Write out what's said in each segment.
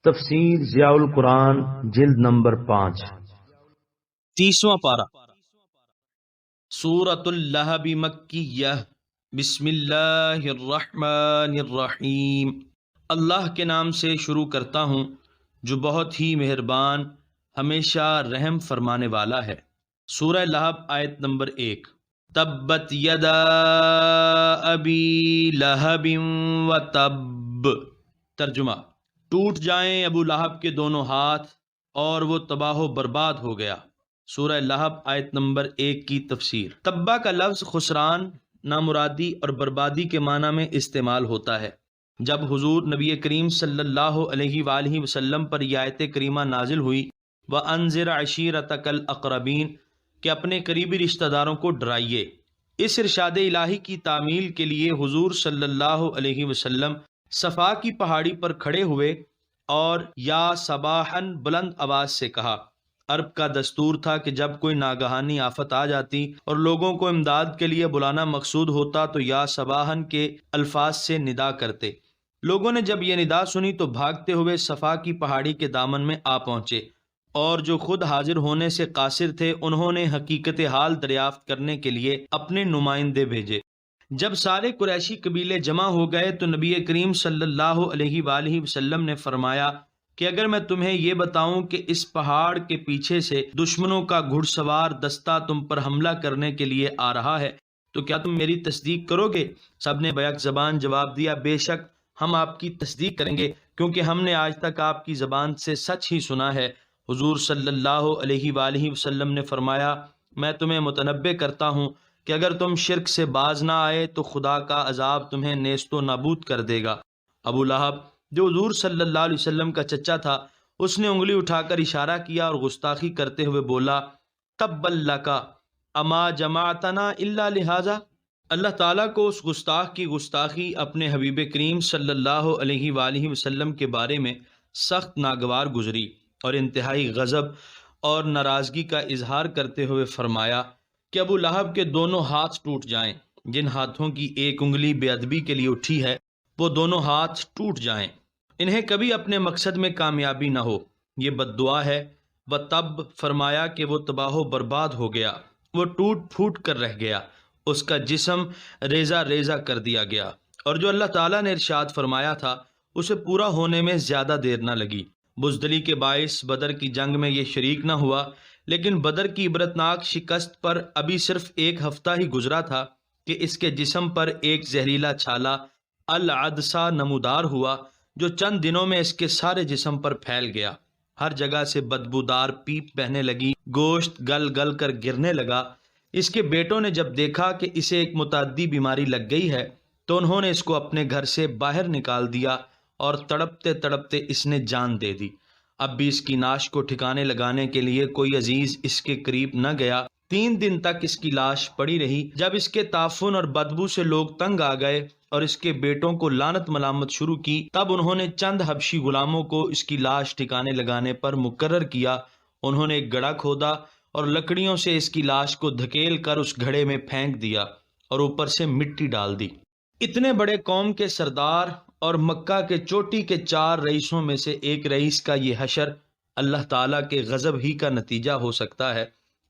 تفسیر ضیاء القرآن جلد نمبر 5 30واں پارہ سورۃ اللہب مکیہ بسم اللہ الرحمن الرحیم اللہ کے نام سے شروع کرتا ہوں جو بہت ہی مہربان ہمیشہ رحم فرمانے والا ہے۔ سورہ لہب آیت نمبر 1۔ تبت یدا ابی لہب وتب۔ ترجمہ: ٹوٹ جائیں ابو لہب کے دونوں ہاتھ اور وہ تباہ و برباد ہو گیا۔ سورہ لہب آیت نمبر 1 کی تفسیر۔ تبا کا لفظ خسران، نامرادی اور بربادی کے معنی میں استعمال ہوتا ہے۔ جب حضور نبی کریم صلی اللہ علیہ وآلہ وسلم پر یہ آیت کریمہ نازل ہوئی وَأَنذِرْ عَشِيرَتَكَ الْأَقْرَبِينَ کہ اپنے قریبی رشتہ داروں کو ڈرائیے، اس ارشاد الہی کی تعمیل کے لیے حضور صلی اللہ علیہ وسلم صفا کی پہاڑی پر کھڑے ہوئے اور یا صباحاً بلند آواز سے کہا۔ عرب کا دستور تھا کہ جب کوئی ناگہانی آفت آ جاتی اور لوگوں کو امداد کے لیے بلانا مقصود ہوتا تو یا صباحاً کے الفاظ سے ندا کرتے۔ لوگوں نے جب یہ ندا سنی تو بھاگتے ہوئے صفا کی پہاڑی کے دامن میں آ پہنچے، اور جو خود حاضر ہونے سے قاصر تھے انہوں نے حقیقت حال دریافت کرنے کے لیے اپنے نمائندے بھیجے۔ جب سارے قریشی قبیلے جمع ہو گئے تو نبی کریم صلی اللہ علیہ وآلہ وسلم نے فرمایا کہ اگر میں تمہیں یہ بتاؤں کہ اس پہاڑ کے پیچھے سے دشمنوں کا گھڑ سوار دستہ تم پر حملہ کرنے کے لیے آ رہا ہے تو کیا تم میری تصدیق کرو گے؟ سب نے بیک زبان جواب دیا، بے شک ہم آپ کی تصدیق کریں گے، کیونکہ ہم نے آج تک آپ کی زبان سے سچ ہی سنا ہے۔ حضور صلی اللہ علیہ وآلہ وسلم نے فرمایا، میں تمہیں متنبہ کرتا ہوں کہ اگر تم شرک سے باز نہ آئے تو خدا کا عذاب تمہیں نیست و نابود کر دے گا۔ ابو لہب جو حضور صلی اللہ علیہ وسلم کا چچا تھا، اس نے انگلی اٹھا کر اشارہ کیا اور گستاخی کرتے ہوئے بولا، تبا لک اما جمعتنا الا لہذا۔ اللہ تعالیٰ کو اس گستاخ کی گستاخی اپنے حبیب کریم صلی اللہ علیہ وآلہ وسلم کے بارے میں سخت ناگوار گزری اور انتہائی غضب اور ناراضگی کا اظہار کرتے ہوئے فرمایا کہ ابو لہب کے دونوں ہاتھ ٹوٹ جائیں۔ جن ہاتھوں کی ایک انگلی بے ادبی کے لیے اٹھی ہے وہ دونوں ہاتھ ٹوٹ جائیں، انہیں کبھی اپنے مقصد میں کامیابی نہ ہو۔ یہ بد دعا ہے۔ وَتَب فرمایا کہ وہ تباہ و برباد ہو گیا، وہ ٹوٹ پھوٹ کر رہ گیا، اس کا جسم ریزہ ریزہ کر دیا گیا، اور جو اللہ تعالیٰ نے ارشاد فرمایا تھا اسے پورا ہونے میں زیادہ دیر نہ لگی۔ بزدلی کے باعث بدر کی جنگ میں یہ شریک نہ ہوا، لیکن بدر کی عبرتناک شکست پر ابھی صرف ایک ہفتہ ہی گزرا تھا کہ اس کے جسم پر ایک زہریلا چھالا العدسہ نمودار ہوا جو چند دنوں میں اس کے سارے جسم پر پھیل گیا۔ ہر جگہ سے بدبودار پیپ بہنے لگی، گوشت گل گل کر گرنے لگا۔ اس کے بیٹوں نے جب دیکھا کہ اسے ایک متعدی بیماری لگ گئی ہے تو انہوں نے اس کو اپنے گھر سے باہر نکال دیا اور تڑپتے تڑپتے اس نے جان دے دی۔ اب بھی اس کی ناش کو ٹھکانے لگانے کے لیے کوئی عزیز اس کے قریب نہ گیا۔ 3 دن تک اس کی لاش پڑی رہی۔ جب اس کے تعفن اور بدبو سے لوگ تنگ آ گئے اور اس کے بیٹوں کو لعنت ملامت شروع کی، تب انہوں نے چند حبشی غلاموں کو اس کی لاش ٹھکانے لگانے پر مقرر کیا۔ انہوں نے ایک گڑھا کھودا اور لکڑیوں سے اس کی لاش کو دھکیل کر اس گھڑے میں پھینک دیا اور اوپر سے مٹی ڈال دی۔ اتنے بڑے قوم کے سردار اور مکہ کے چوٹی کے 4 رئیسوں میں سے ایک رئیس کا یہ حشر اللہ تعالیٰ کے غضب ہی کا نتیجہ ہو سکتا ہے۔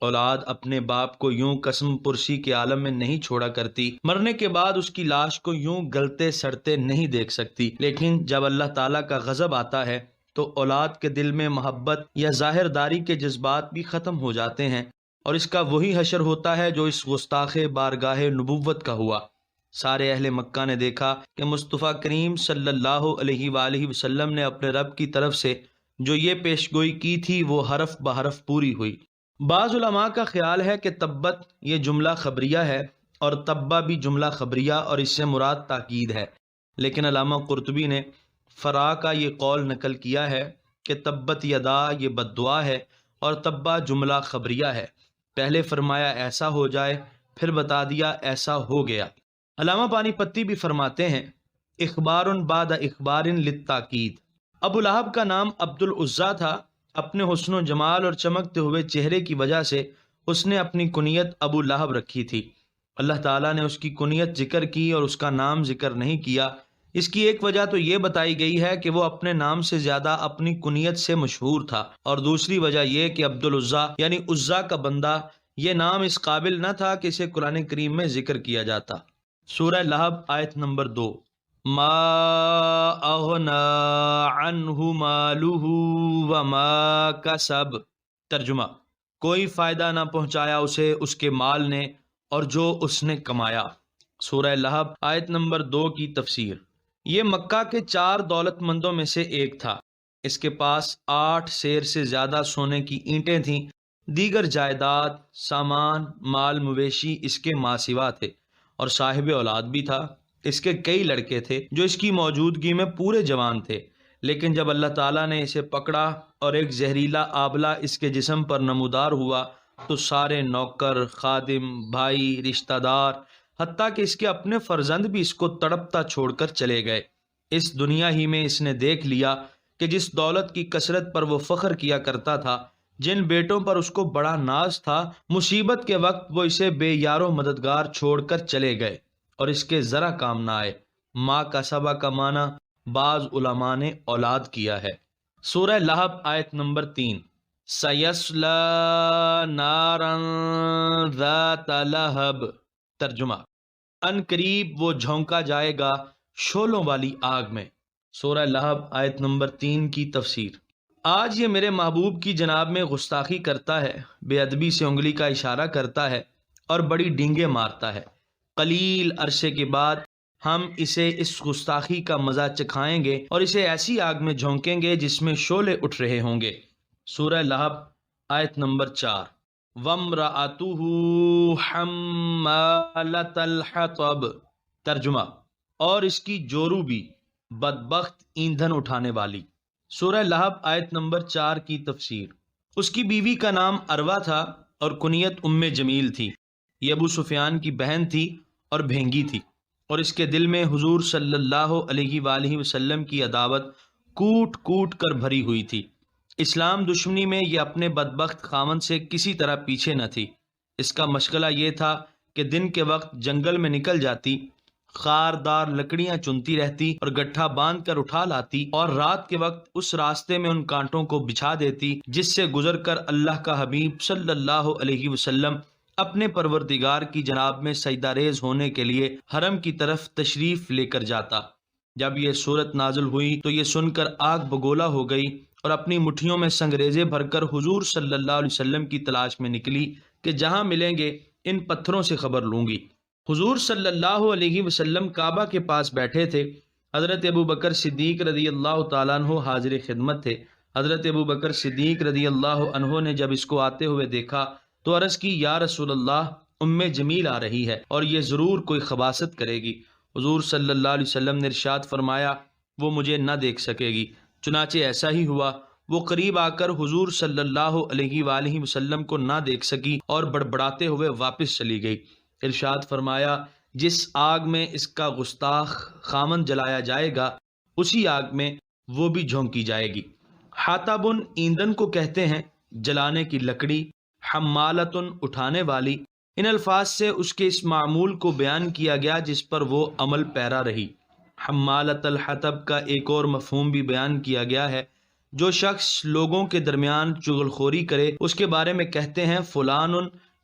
اولاد اپنے باپ کو یوں قسم پرسی کے عالم میں نہیں چھوڑا کرتی، مرنے کے بعد اس کی لاش کو یوں گلتے سڑتے نہیں دیکھ سکتی، لیکن جب اللہ تعالیٰ کا غضب آتا ہے تو اولاد کے دل میں محبت یا ظاہر داری کے جذبات بھی ختم ہو جاتے ہیں، اور اس کا وہی حشر ہوتا ہے جو اس گستاخ بارگاہ نبوت کا ہوا۔ سارے اہل مکہ نے دیکھا کہ مصطفیٰ کریم صلی اللہ علیہ وآلہ وسلم نے اپنے رب کی طرف سے جو یہ پیشگوئی کی تھی وہ حرف بحرف پوری ہوئی۔ بعض علماء کا خیال ہے کہ تبت یہ جملہ خبریہ ہے اور تبا بھی جملہ خبریہ اور اس سے مراد تاکید ہے، لیکن علامہ قرطبی نے فرا کا یہ قول نقل کیا ہے کہ تبت یدا یہ بد دعا ہے اور تبا جملہ خبریہ ہے۔ پہلے فرمایا ایسا ہو جائے، پھر بتا دیا ایسا ہو گیا۔ علامہ پانی پتی بھی فرماتے ہیں اخبار بعد اخبار للتاکید۔ ابو لہب کا نام عبد العزیٰ تھا۔ اپنے حسن و جمال اور چمکتے ہوئے چہرے کی وجہ سے اس نے اپنی کنیت ابو لہب رکھی تھی۔ اللہ تعالیٰ نے اس کی کنیت ذکر کی اور اس کا نام ذکر نہیں کیا، اس کی ایک وجہ تو یہ بتائی گئی ہے کہ وہ اپنے نام سے زیادہ اپنی کنیت سے مشہور تھا، اور دوسری وجہ یہ کہ عبد العزیٰ یعنی عزا کا بندہ یہ نام اس قابل نہ تھا کہ اسے قرآن کریم میں ذکر کیا جاتا۔ سورہ لہب آیت نمبر 2۔ ما اغنا عنہ مالہ وما کسب۔ ترجمہ: کوئی فائدہ نہ پہنچایا اسے اس کے مال نے اور جو اس نے کمایا۔ سورہ لہب آیت نمبر 2 کی تفسیر۔ یہ مکہ کے 4 دولت مندوں میں سے ایک تھا۔ اس کے پاس 8 سیر سے زیادہ سونے کی اینٹیں تھیں، دیگر جائیداد، سامان، مال مویشی اس کے ماسوا تھے، اور صاحب اولاد بھی تھا۔ اس کے کئی لڑکے تھے جو اس کی موجودگی میں پورے جوان تھے، لیکن جب اللہ تعالیٰ نے اسے پکڑا اور ایک زہریلا آبلہ اس کے جسم پر نمودار ہوا تو سارے نوکر، خادم، بھائی، رشتہ دار، حتیٰ کہ اس کے اپنے فرزند بھی اس کو تڑپتا چھوڑ کر چلے گئے۔ اس دنیا ہی میں اس نے دیکھ لیا کہ جس دولت کی کثرت پر وہ فخر کیا کرتا تھا، جن بیٹوں پر اس کو بڑا ناز تھا، مصیبت کے وقت وہ اسے بے یار و مددگار چھوڑ کر چلے گئے اور اس کے ذرا کام نہ آئے۔ ماں کا سبا کا معنی بعض علماء نے اولاد کیا ہے۔ سورہ لہب آیت نمبر 3۔ سَيَصْلَىٰ نَارًا ذَاتَ لَهَبٍ۔ ترجمہ: ان قریب وہ جھونکا جائے گا شعلوں والی آگ میں۔ سورہ لہب آیت نمبر 3 کی تفسیر۔ آج یہ میرے محبوب کی جناب میں گستاخی کرتا ہے، بے ادبی سے انگلی کا اشارہ کرتا ہے اور بڑی ڈینگیں مارتا ہے۔ قلیل عرصے کے بعد ہم اسے اس گستاخی کا مزہ چکھائیں گے اور اسے ایسی آگ میں جھونکیں گے جس میں شعلے اٹھ رہے ہوں گے۔ سورہ لہب آیت نمبر 4۔ وَامْرَأَتُهُ حَمَّالَةَ الْحَطَبِ۔ ترجمہ: اور اس کی جورو بھی بدبخت ایندھن اٹھانے والی۔ سورہ لہب آیت نمبر 4 کی تفسیر۔ اس کی بیوی کا نام اروا تھا اور کنیت جمیل تھی۔ یہ ابو سفیان کی بہن تھی اور بھینگی تھی، اور اس کے دل میں حضور صلی اللہ علیہ وآلہ وسلم کی عداوت کوٹ کوٹ کر بھری ہوئی تھی۔ اسلام دشمنی میں یہ اپنے بدبخت خاوند سے کسی طرح پیچھے نہ تھی۔ اس کا مشغلہ یہ تھا کہ دن کے وقت جنگل میں نکل جاتی، خاردار لکڑیاں چنتی رہتی اور گٹھا باندھ کر اٹھا لاتی، اور رات کے وقت اس راستے میں ان کانٹوں کو بچھا دیتی جس سے گزر کر اللہ کا حبیب صلی اللہ علیہ وسلم اپنے پروردگار کی جناب میں سجدہ ریز ہونے کے لیے حرم کی طرف تشریف لے کر جاتا۔ جب یہ صورت نازل ہوئی تو یہ سن کر آگ بگولا ہو گئی اور اپنی مٹھیوں میں سنگریزے بھر کر حضور صلی اللہ علیہ وسلم کی تلاش میں نکلی کہ جہاں ملیں گے ان پتھروں سے خبر لوں گی۔ حضور صلی اللہ علیہ وسلم کعبہ کے پاس بیٹھے تھے۔ حضرت ابو بکر صدیق رضی اللہ تعالیٰ عنہ حاضر خدمت تھے۔ حضرت ابو بکر صدیق رضی اللہ عنہ نے جب اس کو آتے ہوئے دیکھا تو عرض کی، یا رسول اللہ، جمیل آ رہی ہے اور یہ ضرور کوئی خباثت کرے گی۔ حضور صلی اللہ علیہ وسلم نے ارشاد فرمایا، وہ مجھے نہ دیکھ سکے گی۔ چنانچہ ایسا ہی ہوا۔ وہ قریب آ کر حضور صلی اللہ علیہ وآلہ وسلم کو نہ دیکھ سکی اور بڑبڑاتے ہوئے واپس چلی گئی۔ ارشاد فرمایا، جس آگ میں اس کا گستاخ خامن جلایا جائے گا اسی آگ میں وہ بھی جھونکی جائے گی۔ حاطبن ایندھن کو کہتے ہیں، جلانے کی لکڑی، حمالتن اٹھانے والی۔ ان الفاظ سے اس کے اس معمول کو بیان کیا گیا جس پر وہ عمل پیرا رہی۔ حمالت الحطب کا ایک اور مفہوم بھی بیان کیا گیا ہے، جو شخص لوگوں کے درمیان چغل خوری کرے اس کے بارے میں کہتے ہیں فلان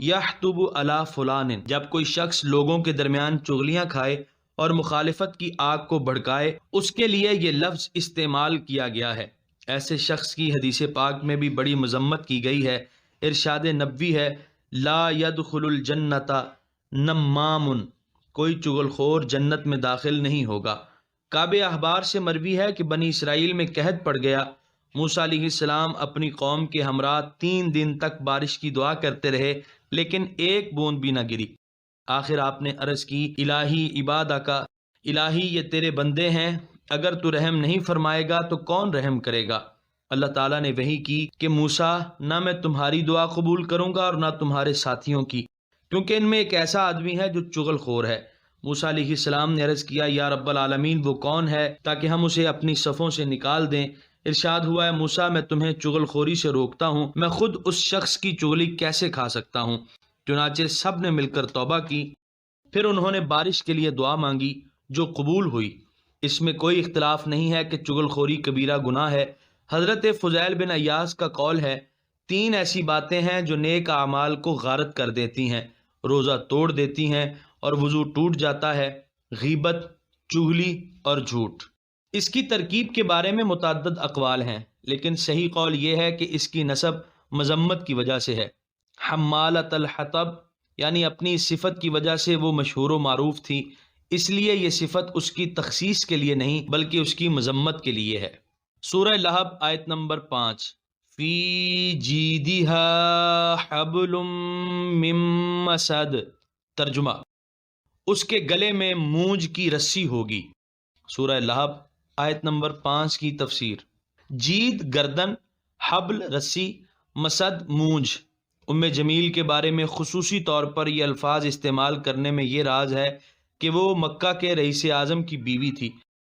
یحطب علی فلان۔ جب کوئی شخص لوگوں کے درمیان چغلیاں کھائے اور مخالفت کی آگ کو بھڑکائے، اس کے لیے یہ لفظ استعمال کیا گیا ہے۔ ایسے شخص کی حدیث پاک میں بھی بڑی مذمت کی گئی ہے۔ ارشاد نبوی ہے، لا يدخل الجنت نمام، کوئی چغل خور جنت میں داخل نہیں ہوگا۔ کعب احبار سے مروی ہے کہ بنی اسرائیل میں قحط پڑ گیا۔ موسیٰ علیہ السلام اپنی قوم کے ہمراہ 3 دن تک بارش کی دعا کرتے رہے، لیکن ایک بوند بھی نہ گری۔ آخر آپ نے عرض کی، الہی عبادہ کا، الہی یہ تیرے بندے ہیں، اگر تو رحم نہیں فرمائے گا تو کون رحم کرے گا؟ اللہ تعالیٰ نے وحی کی کہ موسیٰ، نہ میں تمہاری دعا قبول کروں گا اور نہ تمہارے ساتھیوں کی، کیونکہ ان میں ایک ایسا آدمی ہے جو چغل خور ہے۔ موسیٰ علیہ السلام نے عرض کیا، یا رب العالمین، وہ کون ہے تاکہ ہم اسے اپنی صفوں سے نکال دیں؟ ارشاد ہوا ہے، موسیٰ، میں تمہیں چغل خوری سے روکتا ہوں، میں خود اس شخص کی چغلی کیسے کھا سکتا ہوں؟ چنانچہ سب نے مل کر توبہ کی، پھر انہوں نے بارش کے لیے دعا مانگی جو قبول ہوئی۔ اس میں کوئی اختلاف نہیں ہے کہ چغل خوری کبیرہ گناہ ہے۔ حضرت فضیل بن عیاض کا قول ہے، 3 ایسی باتیں ہیں جو نیک اعمال کو غارت کر دیتی ہیں، روزہ توڑ دیتی ہیں اور وضو ٹوٹ جاتا ہے: غیبت، چغلی اور جھوٹ۔ اس کی ترکیب کے بارے میں متعدد اقوال ہیں، لیکن صحیح قول یہ ہے کہ اس کی نسب مذمت کی وجہ سے ہے۔ حمالۃ الحطب، یعنی اپنی صفت کی وجہ سے وہ مشہور و معروف تھی، اس لیے یہ صفت اس کی تخصیص کے لیے نہیں بلکہ اس کی مذمت کے لیے ہے۔ سورہ لہب آیت نمبر 5۔ فی جیدہا حبل من مسد، ترجمہ: اس کے گلے میں مونج کی رسی ہوگی۔ سورہ لہب آیت نمبر 5 کی تفسیر۔ جید گردن، حبل رسی، مسد مونج۔ ام جمیل کے بارے میں خصوصی طور پر یہ الفاظ استعمال کرنے میں یہ راز ہے کہ وہ مکہ کے رئیس اعظم کی بیوی تھی۔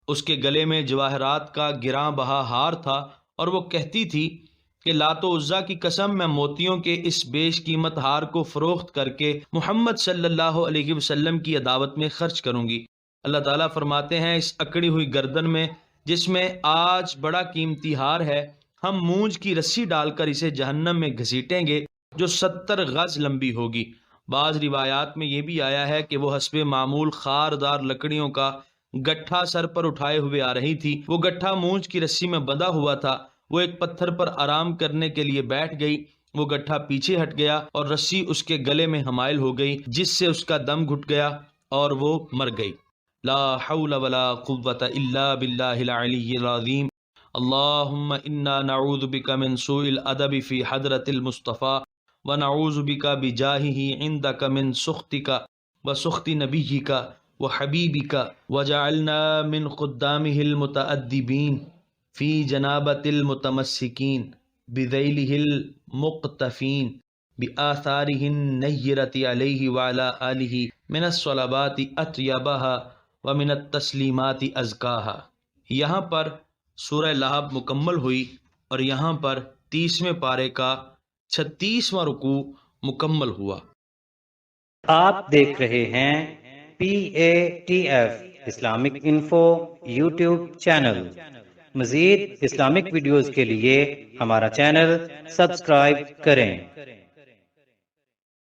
اس کے گلے میں جواہرات کا گراں بہا ہار تھا اور وہ کہتی تھی کہ لات و عزیٰ کی قسم، میں موتیوں کے اس بیش قیمت ہار کو فروخت کر کے محمد صلی اللہ علیہ وسلم کی عداوت میں خرچ کروں گی۔ اللہ تعالیٰ فرماتے ہیں، اس اکڑی ہوئی گردن میں جس میں آج بڑا قیمتی ہار ہے، ہم مونج کی رسی ڈال کر اسے جہنم میں گھسیٹیں گے جو 70 گز لمبی ہوگی۔ بعض روایات میں یہ بھی آیا ہے کہ وہ حسب معمول خاردار لکڑیوں کا گٹھا سر پر اٹھائے ہوئے آ رہی تھی۔ وہ گٹھا مونج کی رسی میں بندھا ہوا تھا۔ وہ ایک پتھر پر آرام کرنے کے لیے بیٹھ گئی، وہ گٹھا پیچھے ہٹ گیا اور رسی اس کے گلے میں حمائل ہو گئی، جس سے اس کا دم گھٹ گیا اور وہ مر گئی۔ لا حول ولا قوة الا باللہ العلی العظیم۔ اللہم انا نعوذ بک من سوء الادب فی حضرت المصطفیٰ ونعوذ بک بجاہہ عندک من سخطک وسخط نبیک وحبیبک وجعلنا من خدامہ المتأدبین فی جنابۃ المتمسکین بذیلہ المقتفین بآثارہ النیرۃ علیہ وعلی آلہ من الصلوات اطیبہا ومن التسلیمات ازکاہا۔ یہاں پر سورہ لہب مکمل ہوئی اور یہاں پر 30ویں پارے کا 36واں رکوع مکمل ہوا۔ آپ دیکھ رہے ہیں PATF Islamic info YouTube channel. مزید اسلامک ویڈیوز کے لیے ہمارا چینل سبسکرائب کریں۔